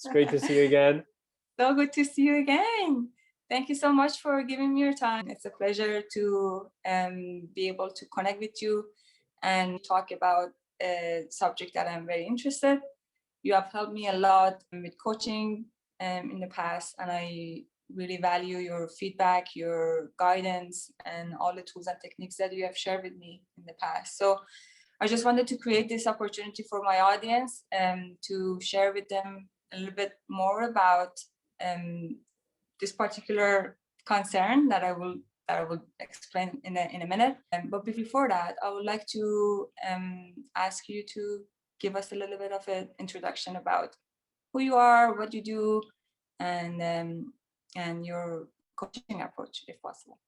It's great to see you again. So good to see you again. Thank you so much for giving me your time. It's a pleasure to be able to connect with you and talk about a subject that I'm very interested. You have helped me a lot with coaching in the past, and I really value your feedback, your guidance, and all the tools and techniques that you have shared with me in the past. So I just wanted to create this opportunity for my audience to share with them a little bit more about this particular concern that I will explain in a minute. But before that, I would like to ask you to give us a little bit of an introduction about who you are, what you do, and your coaching approach, if possible.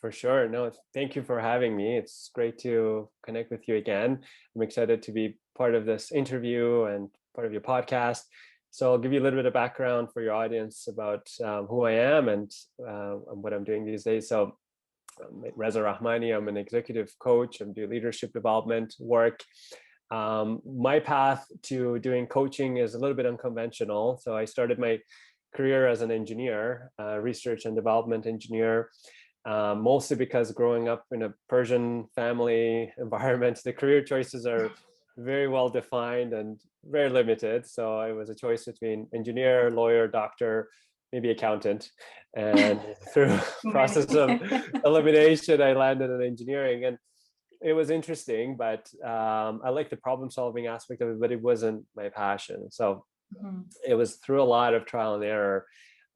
For sure. No, thank you for having me. It's great to connect with you again. I'm excited to be part of this interview and part of your podcast. So I'll give you a little bit of background for your audience about who I am and what I'm doing these days. So I'm Reza Rahmani. I'm an executive coach. I'm doing leadership development work. My path to doing coaching is a little bit unconventional. So I started my career as an engineer, research and development engineer. Mostly because growing up in a Persian family environment, the career choices are very well defined and very limited. So it was a choice between engineer, lawyer, doctor, maybe accountant. And through process of elimination, I landed in engineering. And it was interesting, but I like the problem solving aspect of it, but it wasn't my passion. So it was through a lot of trial and error.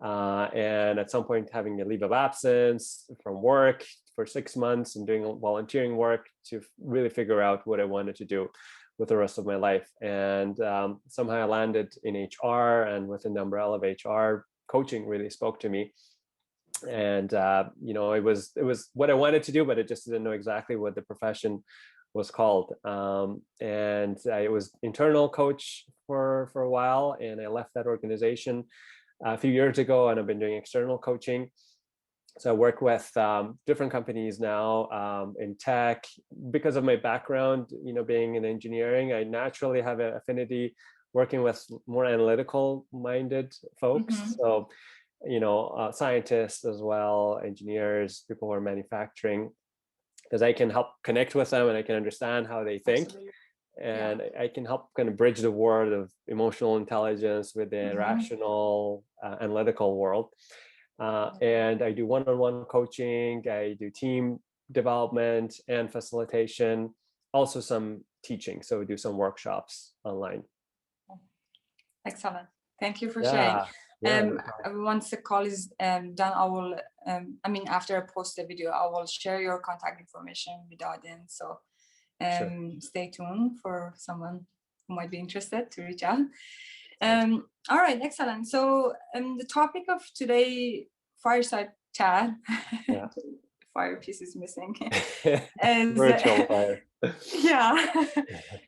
And at some point having a leave of absence from work for 6 months and doing volunteering work to really figure out what I wanted to do with the rest of my life. And somehow I landed in HR, and within the umbrella of HR, coaching really spoke to me. And it was what I wanted to do, but I just didn't know exactly what the profession was called. And I was internal coach for a while, and I left that organization a few years ago, and I've been doing external coaching. So I work with different companies now in tech. Because of my background, being in engineering, I naturally have an affinity working with more analytical minded folks. So, scientists as well, engineers, people who are manufacturing, because I can help connect with them and I can understand how they think. Absolutely. And I can help kind of bridge the world of emotional intelligence with the rational, analytical world. And I do one-on-one coaching. I do team development and facilitation, also some teaching. So we do some workshops online. Excellent. Thank you for sharing. Once the call is done, I will, after I post the video, I will share your contact information with the audience. So stay tuned for someone who might be interested to reach out. All right, excellent. So the topic of today, fireside chat, fire piece is missing. Virtual fire.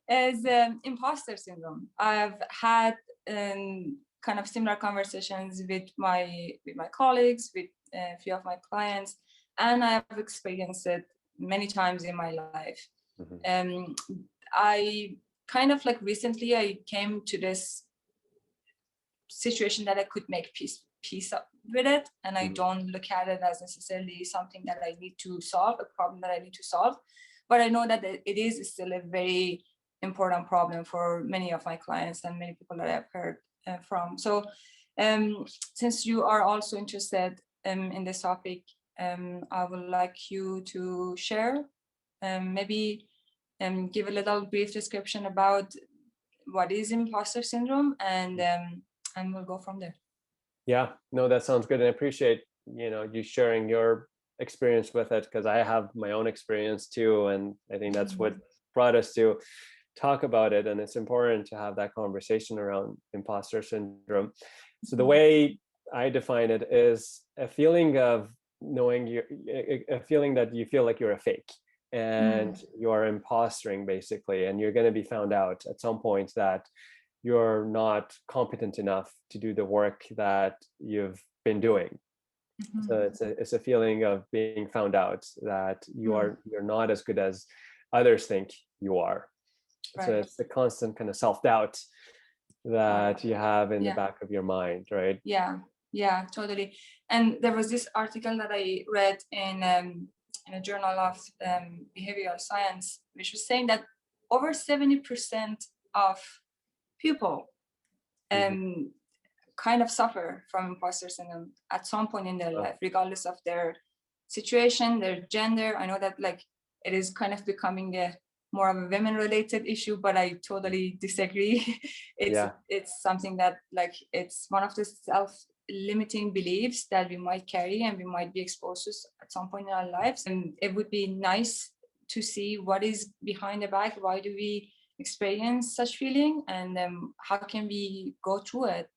Is imposter syndrome. I've had kind of similar conversations with my colleagues, with a few of my clients, and I have experienced it many times in my life. I kind of recently I came to this situation that I could make peace up with it, and I don't look at it as necessarily something that I need to solve, a problem that I need to solve, but I know that it is still a very important problem for many of my clients and many people that I've heard from. So since you are also interested in this topic, I would like you to share, maybe give a little brief description about what is imposter syndrome, and we'll go from there. Yeah, no, that sounds good. And I appreciate, you sharing your experience with it, because I have my own experience too. And I think that's what brought us to talk about it. And it's important to have that conversation around imposter syndrome. So the way I define it is a feeling of knowing a feeling that you feel like you're a fake and you're impostering basically, and you're going to be found out at some point that you're not competent enough to do the work that you've been doing. So it's a feeling of being found out, that you're not as good as others think you are. Right. So it's the constant kind of self-doubt that you have in the Yeah. back of your mind, right? Yeah, totally. And there was this article that I read in a journal of behavioral science, which was saying that over 70% of people Mhm. kind of suffer from imposter syndrome at some point in their Oh, life, regardless of their situation, their gender. I know that like it is kind of becoming a more of a women-related issue, but I totally disagree. yeah, It's something that like it's one of the self-limiting beliefs that we might carry and we might be exposed to at some point in our lives. And it would be nice to see what is behind the back. Why do we experience such feeling, and how can we go through it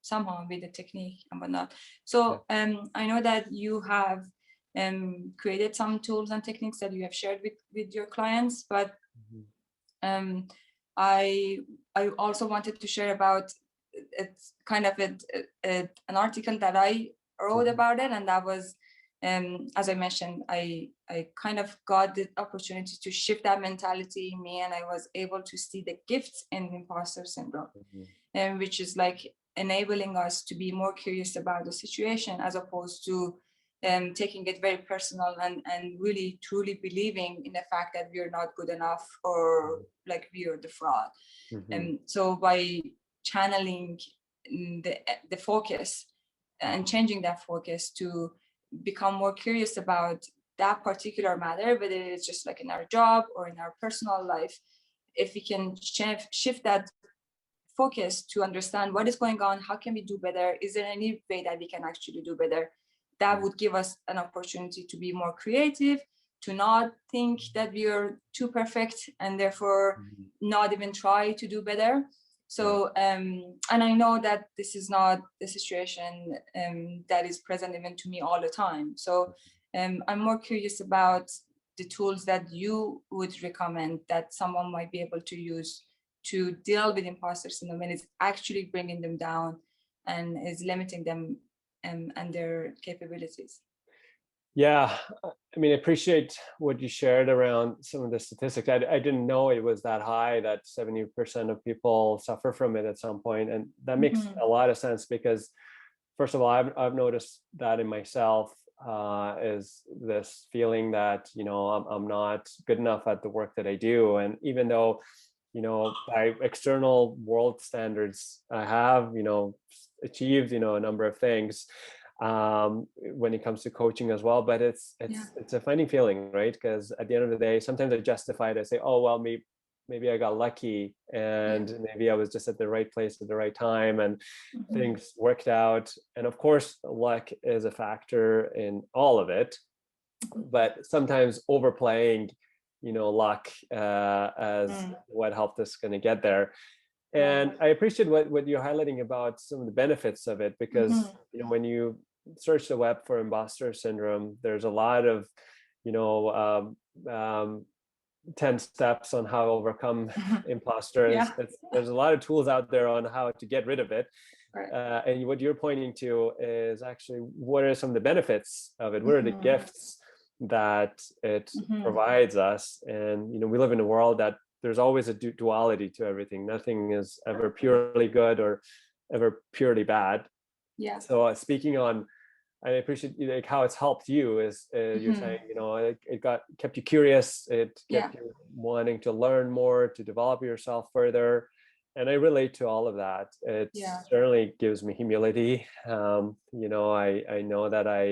somehow with the technique and whatnot. yeah. So I know that you have created some tools and techniques that you have shared with your clients, but Mhm. um, I I also wanted to share about it's kind of an article that I wrote Mhm. about it, and that was as I mentioned, I kind of got the opportunity to shift that mentality in me, and I was able to see the gifts in imposter syndrome, Mhm. and which is like enabling us to be more curious about the situation as opposed to taking it very personal and really truly believing in the fact that we're not good enough or like we're the fraud. Mhm. And so by channeling the focus and changing that focus to become more curious about that particular matter, whether it's just like in our job or in our personal life, if we can shift that focus to understand what is going on, how can we do better, is there any way that we can actually do better, that Mhm. would give us an opportunity to be more creative, to not think that we are too perfect and therefore Mhm. not even try to do better. Yeah. So and I know that this is not the situation that is present even to me all the time. So I'm more curious about the tools that you would recommend that someone might be able to use to deal with imposter syndrome when it's actually bringing them down and is limiting them and their capabilities. Yeah, I mean, I appreciate what you shared around some of the statistics. I didn't know it was that high, that 70% of people suffer from it at some point. And that makes Mm-hmm. a lot of sense because, first of all, I've noticed that in myself, is this feeling that, I'm not good enough at the work that I do. And even though, by external world standards, I have, achieved, a number of things when it comes to coaching as well. But it's Yeah. it's it's a funny feeling, right? Because at the end of the day, sometimes I justify it. I say, oh well, maybe I got lucky Yeah. and maybe I was just at the right place at the right time and Mm-hmm. things worked out. And of course, luck is a factor in all of it, but sometimes overplaying, luck as Mm. what helped us kind of get there. Right. And I appreciate what you're highlighting about some of the benefits of it, because Mm-hmm. when you search the web for imposter syndrome, there's a lot of you know um, 10 steps on how to overcome imposters. Yeah. There's a lot of tools out there on how to get rid of it. Right. And what you're pointing to is actually what are some of the benefits of it? What are the Mm-hmm. gifts that it Mm-hmm. provides us? And we live in a world that there's always a duality to everything. Nothing is ever purely good or ever purely bad. Yeah. So speaking on, I appreciate like how it's helped you is you're Mm-hmm. saying it got kept you curious, it Yeah. kept you wanting to learn more, to develop yourself further, and I relate to all of that. It Yeah. certainly gives me humility. I know that I,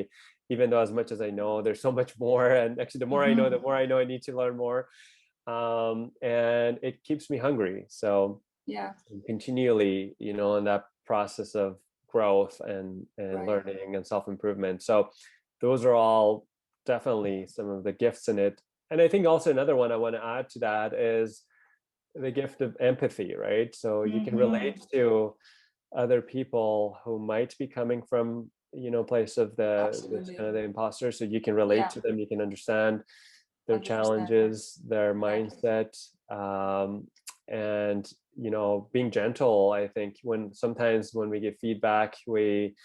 even though as much as I know, there's so much more, and actually the more I know, Mm-hmm. the more I know I need to learn more, and it keeps me hungry. So Yeah. continually, in that process of growth and Right. learning and self-improvement. So those are all definitely some of the gifts in it. And I think also another one I want to add to that is the gift of empathy, right? So you can Mm-hmm. relate to other people who might be coming from place of this Absolutely. kind of the imposter, so you can relate Yeah. to them, you can understand their 100%. challenges, their Right. mindset, and being gentle. I think sometimes when we give feedback, we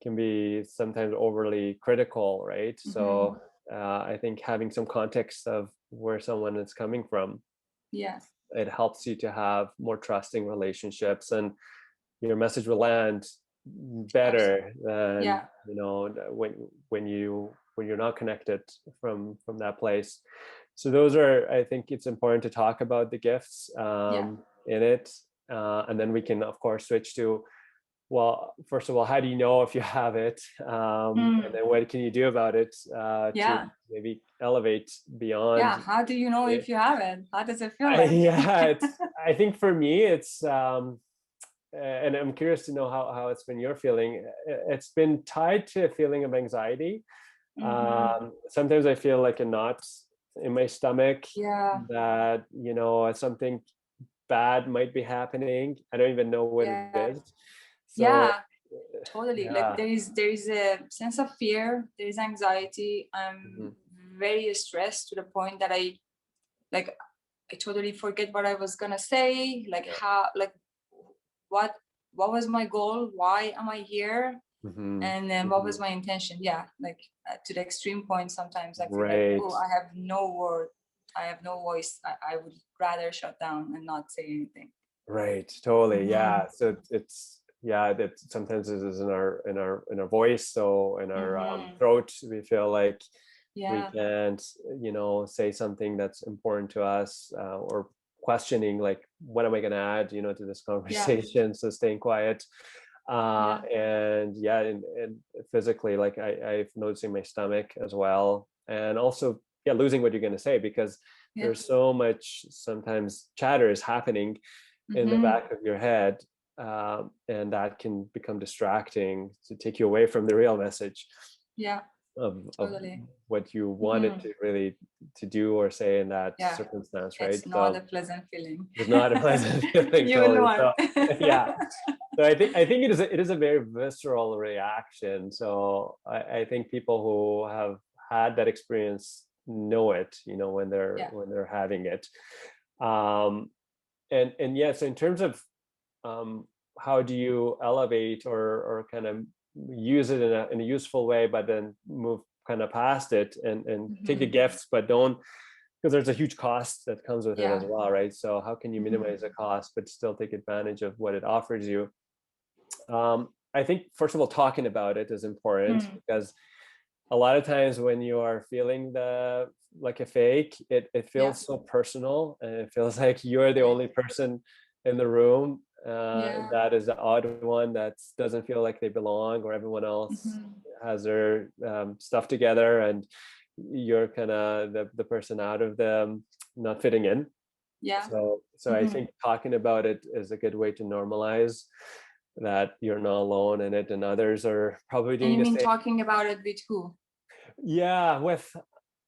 can be sometimes overly critical, right? Mm-hmm. So I think having some context of where someone is coming from. Yeah. it helps you to have more trusting relationships, and your message will land Absolutely. better than, Yeah. when you're not connected from that place. So those are, I think it's important to talk about the gifts Yeah. in it, and then we can of course switch to, well, first of all, how do you know if you have it, and Mm. then what can you do about it to Yeah. maybe elevate beyond Yeah. How do you know it? if you have it? How does it feel like? Yeah, I think for me it's and I'm curious to know how it's been your feeling. It's been tied to a feeling of anxiety. Mm-hmm. Sometimes I feel like a knot in my stomach, Yeah. that something bad might be happening. I don't even know what it Yeah. is. So Yeah. Totally. Like yeah. there is a sense of fear. There is anxiety. I'm Mhm. very stressed to the point that like I totally forget what I was gonna say. Like Yeah. how like what what was my goal? Why am I here? Mhm. And then what was Mhm. my intention? Yeah, like to the extreme point. Sometimes I feel like, Right. oh, I have no word. I have no voice. I would rather shut down and not say anything. Right. Totally. Mm-hmm. Yeah. So it's, yeah, that sometimes it is in our voice, so in our Mm-hmm. throat, we feel like we Yeah. can't, say something that's important to us, or questioning, like, what am I going to add, to this Yeah. conversation? So staying quiet. Yeah. And yeah, and physically, like I've noticing my stomach as well, and also, yeah, losing what you're going to say, because Yeah. there's so much sometimes chatter is happening in the Mm-hmm. back of your head, and that can become distracting to take you away from the real message Yeah. of Totally. what you wanted Mm-hmm. to really to do or say in that Yeah. circumstance, right? It's not a So pleasant feeling. it's not a pleasant feeling, You totally. know So it. yeah, so I think it is a very visceral reaction. So I think people who have had that experience know it, when they're Yeah. having it. um and yeah, so in terms of, um, how do you elevate, or kind of use it in a useful way, but then move kind of past it, and take the Mm-hmm. gifts, but don't, because there's a huge cost that comes with it as Yeah. well, right? So how can you Mm-hmm. minimize the cost but still take advantage of what it offers you? I think first of all, talking about it is important, Mm. because a lot of times when you are feeling the like a fake, it Yeah. feels so personal, and it feels like you're the Right. only person in the room, Yeah. that is the odd one that doesn't feel like they belong, or everyone else Mm-hmm. has their stuff together, and you're kind of the person out of them, not fitting in. Yeah. So I Mm-hmm. think talking about it is a good way to normalize that you're not alone in it, and others are probably And doing you the mean same. talking about it with who? Yeah,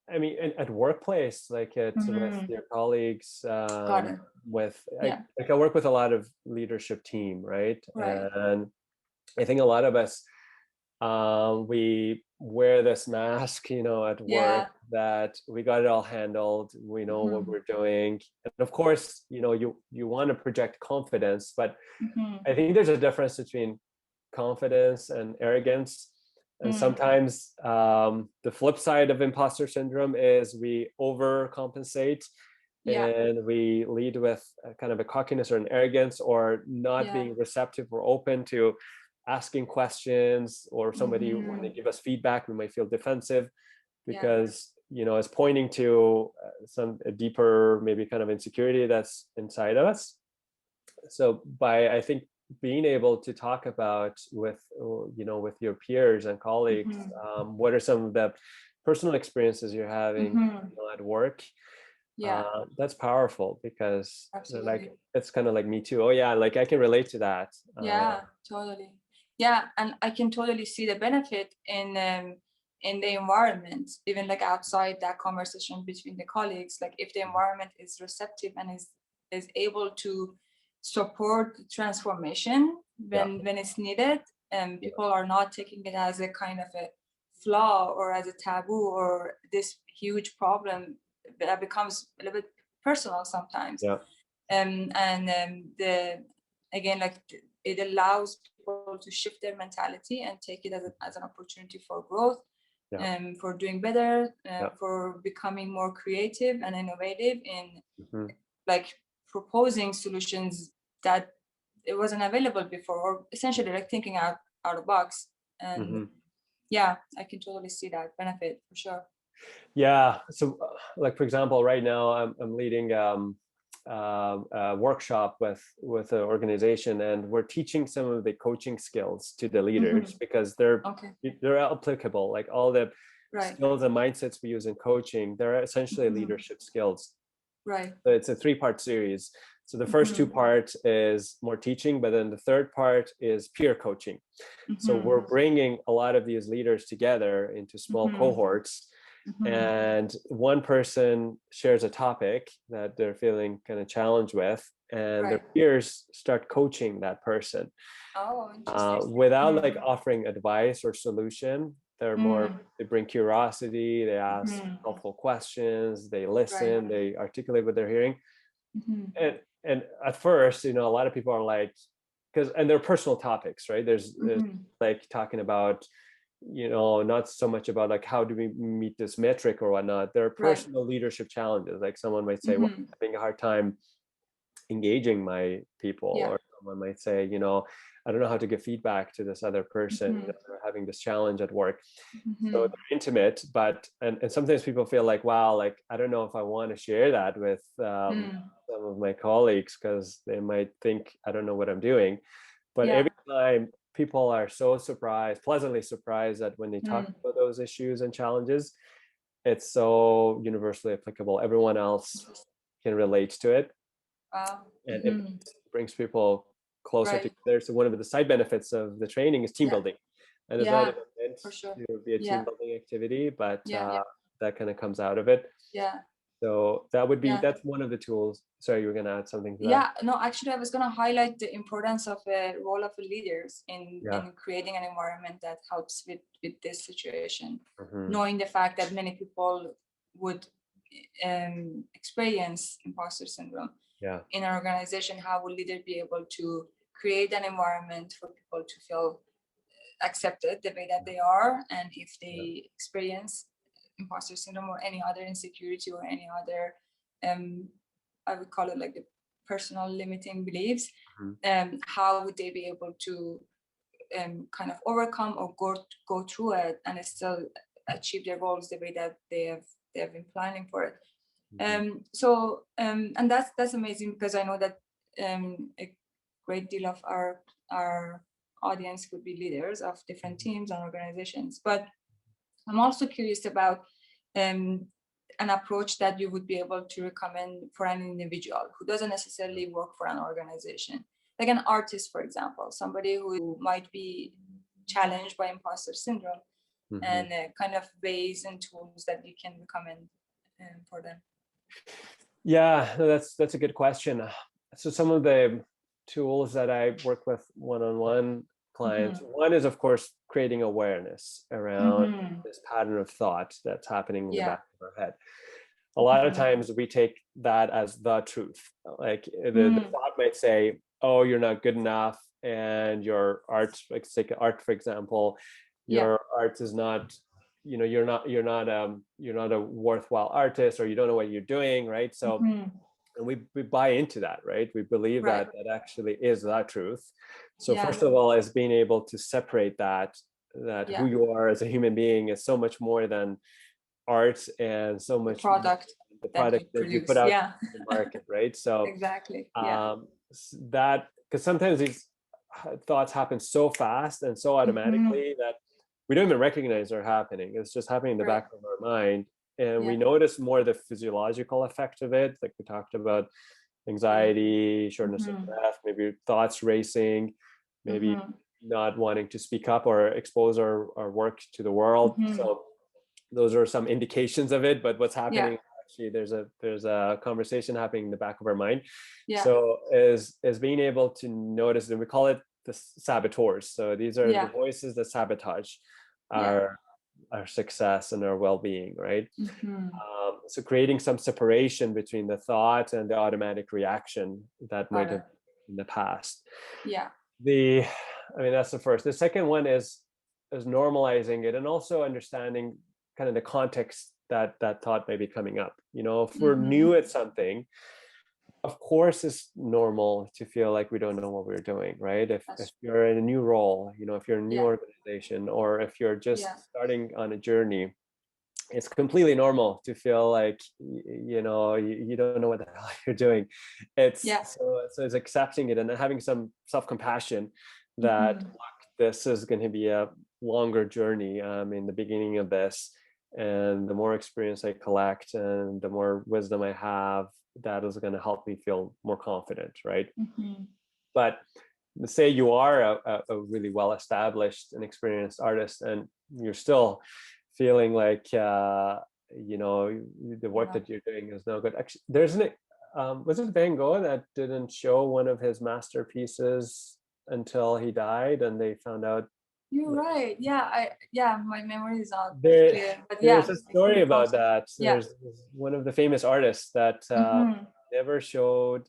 I mean, at workplace, like with Mm-hmm. your colleagues, Got it. with Yeah. I work with a lot of leadership team, right? Right. And I think a lot of us, we wear this mask, at work, Yeah. that we got it all handled, we know what Mm-hmm. we're doing, and of course, you want to project confidence, but Mm-hmm. I think there's a difference between confidence and arrogance. And Mm. sometimes, the flip side of imposter syndrome is we overcompensate, Yeah. and we lead with a kind of a cockiness or an arrogance, or not Yeah. being receptive or open to asking questions, or somebody when they Mm-hmm. give us feedback, we might feel defensive, Yeah. because it's pointing to some a deeper, maybe kind of insecurity that's inside of us. So by, I think, being able to talk about with your peers and colleagues, Mm-hmm. what are some of the personal experiences you're having, Mm-hmm. at work, Yeah. that's powerful, because like, Absolutely. it's kind of like me too. Oh yeah, like I can relate to that. Yeah. Totally. Yeah, and I can totally see the benefit in the environment, even like outside that conversation between the colleagues. Like if the environment is receptive and is able to support the transformation Yeah, when it's needed, and yeah, people are not taking it as a kind of a flaw or as a taboo or this huge problem that becomes a little bit personal sometimes. yeah, And the again like it allows people to shift their mentality and take it as an opportunity for growth, yeah, for doing better, yeah. for becoming more creative and innovative in Mhm. like proposing solutions that it wasn't available before, or essentially like thinking out of the box. And yeah, I can totally see that benefit for sure. Yeah. So like, for example, right now I'm leading a workshop with an organization, and we're teaching some of the coaching skills to the leaders because they're applicable. Like all the skills and mindsets we use in coaching, they're essentially leadership skills. Right. So it's a 3-part series. So the first 2 parts is more teaching, but then the third part is peer coaching. So we're bringing a lot of these leaders together into small cohorts, and one person shares a topic that they're feeling kind of challenged with, and their peers start coaching that person. Oh, interesting. Without like offering advice or solution. They're more, they bring curiosity, they ask helpful questions, they listen, they articulate what they're hearing. And at first, you know, a lot of people are like, and they're personal topics, right? There's like talking about, you know, not so much about like, how do we meet this metric or whatnot. There are personal leadership challenges. Like someone might say, well, I'm having a hard time engaging my people, or someone might say, you know, I don't know how to give feedback to this other person, you know, they're having this challenge at work. So they're intimate, but and sometimes people feel like, wow, like I don't know if I want to share that with some of my colleagues, because they might think I don't know what I'm doing. But every time, people are so surprised, pleasantly surprised, that when they talk about those issues and challenges, it's so universally applicable. Everyone else can relate to it. And it brings people closer together. So one of the side benefits of the training is team building. And it's not meant to be a team building activity, but that kind of comes out of it. So that would be, that's one of the tools. Sorry, you were going to add something to that. Yeah, no, actually, I was going to highlight the importance of a role of leaders in creating an environment that helps with this situation. Knowing the fact that many people would experience imposter syndrome in an organization, how will leader be able to create an environment for people to feel accepted the way that they are, and if they experience imposter syndrome or any other insecurity or any other I would call it like the personal limiting beliefs, how would they be able to kind of overcome or go through it and still achieve their goals the way that they have been planning for it. And that's amazing, because I know that a great deal of our audience could be leaders of different teams and organizations. But I'm also curious about an approach that you would be able to recommend for an individual who doesn't necessarily work for an organization, like an artist, for example, somebody who might be challenged by imposter syndrome, and kind of ways and tools that you can recommend for them. Yeah, that's a good question. So some of the tools that I work with one-on-one clients, one is of course creating awareness around this pattern of thought that's happening in the back of our head. A lot of times we take that as the truth. Like the thought might say, oh, you're not good enough, and your art, like take art for example, your art is not, you know, you're not a worthwhile artist, or you don't know what you're doing, right? So and we buy into that, right? We believe that actually is the truth. So first of all, is being able to separate that who you are as a human being is so much more than art, and so much the product that you put out in the market, right? So exactly. That, because sometimes these thoughts happen so fast and so automatically that we don't even recognize they're happening. It's just happening in the back of our mind. And we notice more the physiological effect of it. Like we talked about anxiety, shortness of breath, maybe thoughts racing, maybe not wanting to speak up or expose our work to the world. So those are some indications of it, but what's happening actually, there's a conversation happening in the back of our mind. So is being able to notice, and we call it the saboteurs. So these are the voices that sabotage our success and our well-being, right? So creating some separation between the thought and the automatic reaction that might have in the past. I mean, that's the first. The second one is normalizing it, and also understanding kind of the context that thought may be coming up. You know, if we're new at something, of course it's normal to feel like we don't know what we're doing, right? If That's you're in a new role, if you're in a new yeah, organization, or if you're just yeah, starting on a journey, it's completely normal to feel like you don't know what the hell you're doing. It's yeah. so it's accepting it and then having some self-compassion that, Mm-hmm. look, this is going to be a longer journey. In the beginning of this, and the more experience I collect and the more wisdom I have, that is going to help me feel more confident, right? Mm-hmm. But say you are a really well established and experienced artist, and you're still feeling like the work Yeah. that you're doing is no good. Actually, there's an was it Van Gogh that didn't show one of his masterpieces until he died, and they found out, You're like, right. Yeah, yeah, my memory is not there clear, but there's yeah, a it's story pretty about close. that. Yeah. There's one of the famous artists that Mm-hmm. never showed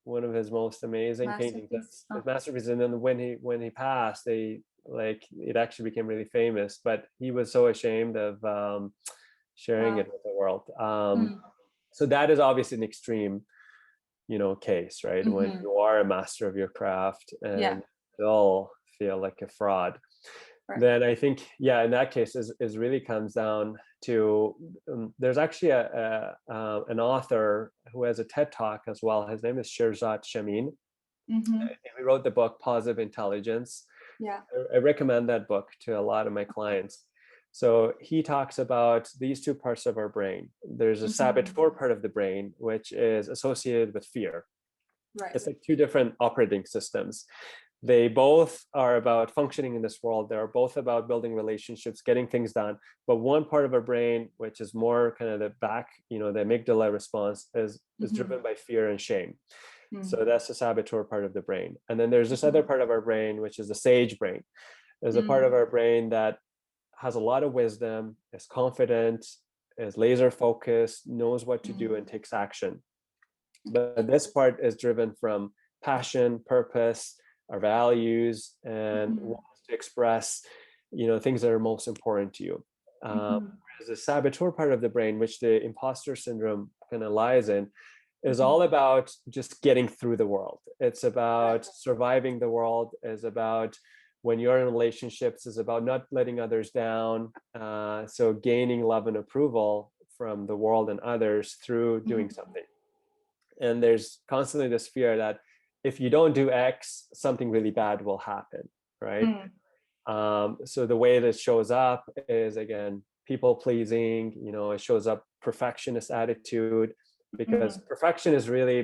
one of his most amazing paintings, Masterpiece. his Oh, masterpiece, and then when he passed, they, like, it actually became really famous, but he was so ashamed of sharing wow. it with the world. Mm. So that is obviously an extreme case, right? When Mm-hmm. you are a master of your craft Yeah. and still feel like a fraud, Right. then I think, yeah, in that case is really comes down to, there's actually an author who has a TED talk as well. His name is Shirzad Shamin. Mm-hmm. He wrote the book Positive Intelligence. Yeah. I recommend that book to a lot of my clients. So he talks about these two parts of our brain. There's a Mm-hmm. saboteur part of the brain, which is associated with fear. Right. It's like two different operating systems. They both are about functioning in this world. They're both about building relationships, getting things done. But one part of our brain, which is more kind of the back, the amygdala response, is Mm-hmm. driven by fear and shame. Mm-hmm. So that's the saboteur part of the brain. And then there's this other part of our brain, which is the sage brain. There's a part Mm-hmm. of our brain that has a lot of wisdom, is confident, is laser focused, knows what to do, and takes action. But this part is driven from passion, purpose, our values, and Mm-hmm. wants to express, things that are most important to you. Mm-hmm. Whereas the saboteur part of the brain, which the imposter syndrome kind of lies in, is Mm-hmm. all about just getting through the world. It's Right. about surviving the world. Is about, when you're in relationships, is about not letting others down. So gaining love and approval from the world and others through doing Mm-hmm. something. And there's constantly this fear that if you don't do X, something really bad will happen, right? Mm. So the way that shows up is, again, people pleasing. It shows up perfectionist attitude, because Mm. perfection is really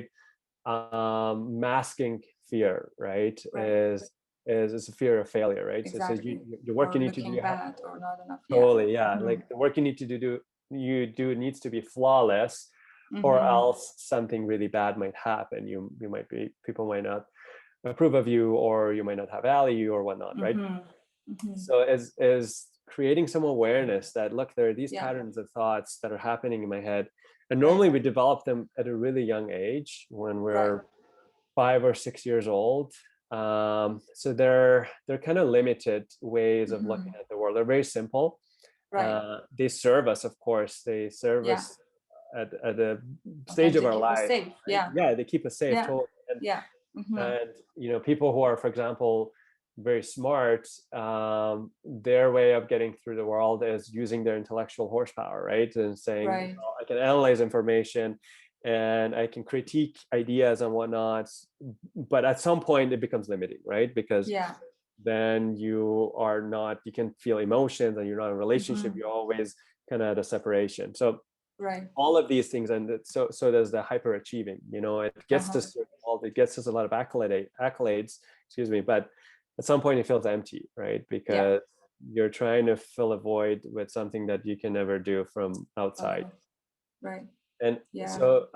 masking fear, right? Right. Is a fear of failure, right? So it says Exactly. the work Or you need to do, looking bad or not enough. Yeah. totally, yeah, Mm-hmm. like the work you need to do needs to be flawless, or Mm-hmm. else something really bad might happen. People might not approve of you, or you might not have value or whatnot, right? Mm-hmm. Mm-hmm. So is creating some awareness that, look, there are these Yeah. patterns of thoughts that are happening in my head, and Right. normally we develop them at a really young age, when Right. we're 5 or 6 years old. So they're kind of limited ways of Mm-hmm. looking at the world. They're very simple. Right. They serve us, of course. They serve Yeah. us at a stage Sometimes of they our keep us life, safe. right? Yeah. Yeah, they keep us safe, Yeah. totally. Yeah. Mm-hmm. And people who are, for example, very smart, their way of getting through the world is using their intellectual horsepower, right? And saying, Right. I can analyze information and I can critique ideas and whatnot, but at some point it becomes limiting, right? Because Yeah. then you can feel emotions, and you're not in a relationship, Mm-hmm. you're always kind of at a separation. So Right. all of these things, and so there's the hyperachieving. It gets Uh-huh. us to all, it gets us a lot of accolades, excuse me, but at some point it feels empty, right? Yeah. Because you're trying to fill a void with something that you can never do from outside. Uh-huh. Right. And Yeah. so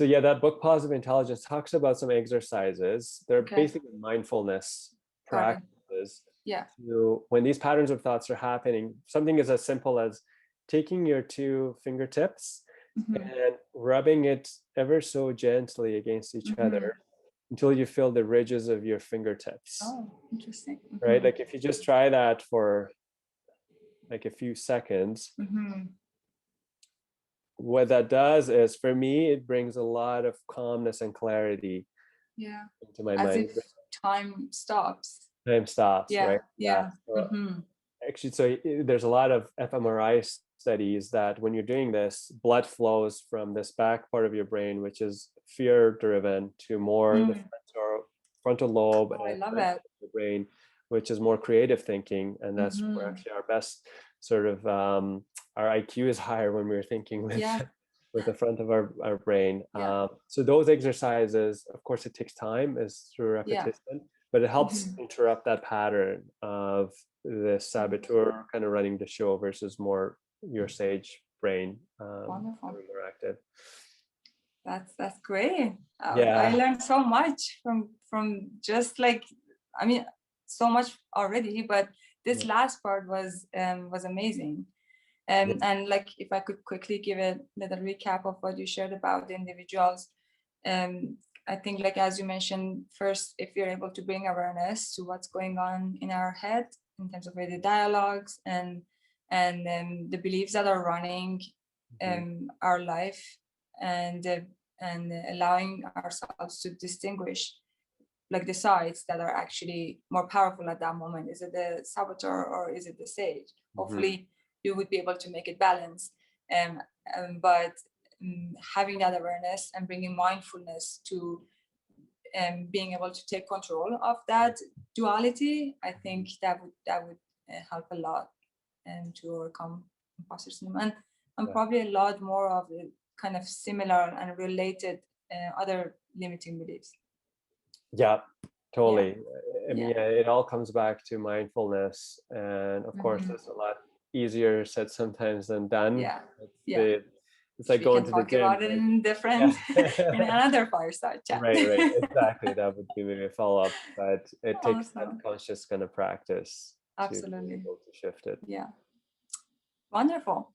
yeah, that book Positive Intelligence talks about some exercises. They're Okay. basically mindfulness Got it. practices Yeah. to, when these patterns of thoughts are happening, something is as simple as taking your two fingertips Mm-hmm. and rubbing it ever so gently against each Mm-hmm. other until you feel the ridges of your fingertips, Oh, interesting. right? Mm-hmm. Like if you just try that for like a few seconds, Mm-hmm. what that does is, for me, it brings a lot of calmness and clarity Yeah. into my As mind. if time stops. Time stops, Yeah. right? Yeah. Yeah. So actually, so there's a lot of fMRI studies that when you're doing this, blood flows from this back part of your brain, which is fear driven, to more the frontal lobe Oh, I and love center it. of the brain, which is more creative thinking. And that's where actually our best sort of our IQ is higher when we're thinking with Yeah. with the front of our brain. Yeah. So those exercises, of course, it takes time, is through Yeah. repetition, but it helps interrupt that pattern of the saboteur kind of running the show versus more your sage brain Wonderful. more active. That's great. I Yeah. learned so much from just like, I mean, so much already, but this last part was amazing. And like, if I could quickly give a little recap of what you shared about the individuals, I think, like, as you mentioned, first, if you're able to bring awareness to what's going on in our head in terms of the dialogues and the beliefs that are running our life, and allowing ourselves to distinguish like the sides that are actually more powerful at that moment. Is it the saboteur or is it the sage? Hopefully you would be able to make it balance. But having that awareness and bringing mindfulness to being able to take control of that duality, I think that would help a lot to overcome imposter syndrome, and probably a lot more of the kind of similar and related other limiting beliefs. Yeah, totally. I mean, Yeah. yeah, it all comes back to mindfulness, and of course, it's a lot easier said sometimes than done. Yeah. It's Yeah. the it's like We going can to the talk gym, about it right? in different in Yeah. another fireside chat. Right, exactly. That would be maybe a follow-up, but it takes that Awesome. conscious kind of practice to be Absolutely. able to shift it. Yeah. Wonderful.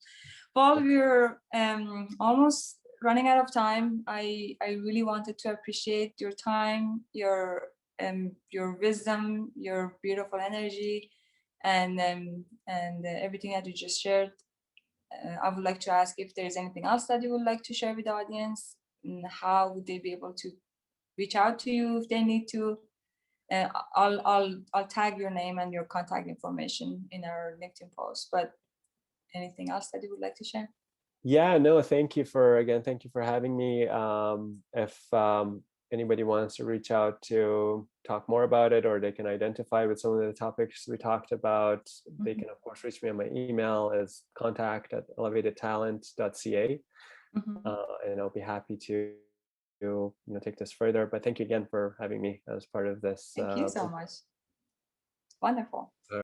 Well, we're almost running out of time. I really wanted to appreciate your time, your wisdom, your beautiful energy, and everything that you just shared. I would like to ask if there is anything else that you would like to share with the audience. And how would they be able to reach out to you if they need to? I'll tag your name and your contact information in our LinkedIn post. But anything else that you would like to share? Yeah, no, thank you for having me. If anybody wants to reach out to talk more about it, or they can identify with some of the topics we talked about, they can of course reach me on my email as contact@elevatedtalent.ca, and I'll be happy to take this further. But thank you again for having me as part of this. Thank you so much. Wonderful.